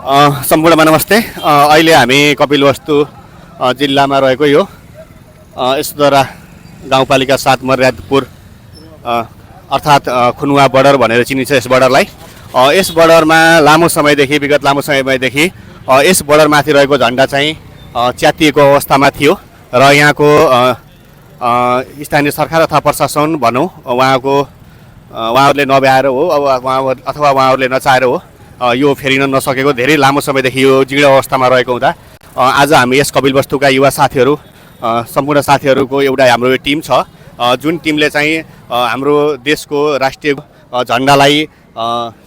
सम्पूर्णमा नमस्ते। अहिले हामी कपिलवस्तु जिल्लामा रहेको यो यसद्वारा गाउँपालिका 7 मर्यादपुर अर्थात् खुनुवा बर्डर भनेर चिनिन्छ यस बर्डरलाई। यस बर्डरमा विगत लामो समयदेखि यस बर्डरमाथि रहेको झन्डा चाहिँ च्यातिएको अवस्थामा थियो र यहाँको स्थानीय सरकार अथवा प्रशासन भनौँ उहाँहरूले नभ्याएर हो अथवा उहाँहरूले नचाहेर हो यो फेरिन नसकेको धेरै लामो समयदेखि यो जीर्ण अवस्थामा रहेको हुँदा आज हामी यस कपिलवस्तुका युवा साथीहरू सम्पूर्ण साथीहरूको एउटा हाम्रो टिम छ जुन टिमले चाहिँ हाम्रो देशको राष्ट्रिय झन्डालाई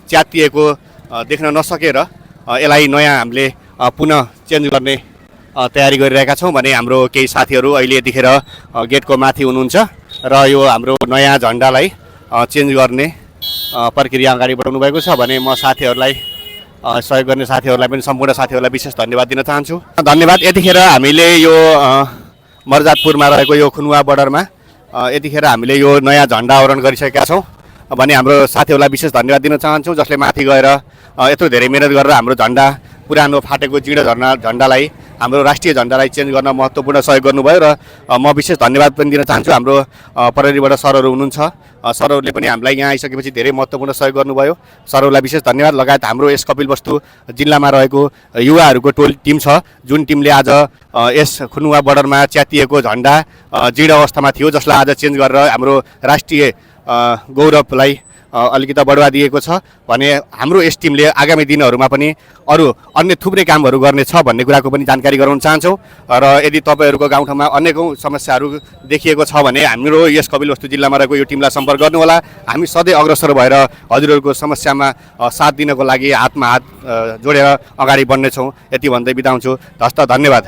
च्यातिएको देख्न नसकेर यसलाई नयाँ हामीले पुनः चेन्ज गर्ने तयारी गरिरहेका छौँ भने हाम्रो केही साथीहरू अहिले यतिखेर गेटको माथि हुनुहुन्छ र यो हाम्रो नयाँ झन्डालाई चेन्ज गर्ने प्रक्रिया अगाडि बढाउनु भएको छ भने म साथीहरूलाई सहयोग गर्ने साथीहरूलाई पनि सम्पूर्ण साथीहरूलाई विशेष धन्यवाद दिन चाहन्छु। धन्यवाद। यतिखेर हामीले यो मर्जादपुरमा रहेको यो खुनुवा बर्डरमा यतिखेर हामीले यो नयाँ झन्डा आवरण गरिसकेका छौँ भने हाम्रो साथीहरूलाई विशेष धन्यवाद दिन चाहन्छु जसले माथि गएर यत्रो धेरै मेहनत गरेर हाम्रो झन्डा पुरानो फाटेको जीर्ण झन्डालाई हाम्रो राष्ट्रिय झन्डालाई चेन्ज गर्न महत्त्वपूर्ण सहयोग गर्नुभयो र म विशेष धन्यवाद पनि दिन चाहन्छु। हाम्रो प्रहरीबाट सरहरू हुनुहुन्छ, सरहरूले पनि हामीलाई यहाँ आइसकेपछि धेरै महत्त्वपूर्ण सहयोग गर्नुभयो। सरहरूलाई विशेष धन्यवाद लगायत हाम्रो यस कपिलवस्तु जिल्लामा रहेको युवाहरूको टिम छ जुन टिमले आज यस खुनुवा बर्डरमा च्यातिएको झन्डा जीर्ण अवस्थामा थियो जसलाई आज चेन्ज गरेर हाम्रो राष्ट्रिय गौरवलाई अलिकति बढावा दिएको छ भने हाम्रो यस टिमले आगामी दिनहरूमा पनि अरू अन्य थुप्रै कामहरू गर्ने छ भन्ने कुराको पनि जानकारी गराउन चाहन्छौँ। र यदि तपाईँहरूको गाउँठाउँमा अन्यको समस्याहरू देखिएको छ भने हाम्रो यस कपिलवस्तु जिल्लामा रहेको यो टिमलाई सम्पर्क गर्नुहोला। हामी सधैँ अग्रसर भएर हजुरहरूको समस्यामा साथ दिनको लागि हातमा हात जोडेर अगाडि बढ्नेछौँ। यति भन्दै बिदा हुन्छु। हस्त धन्यवाद।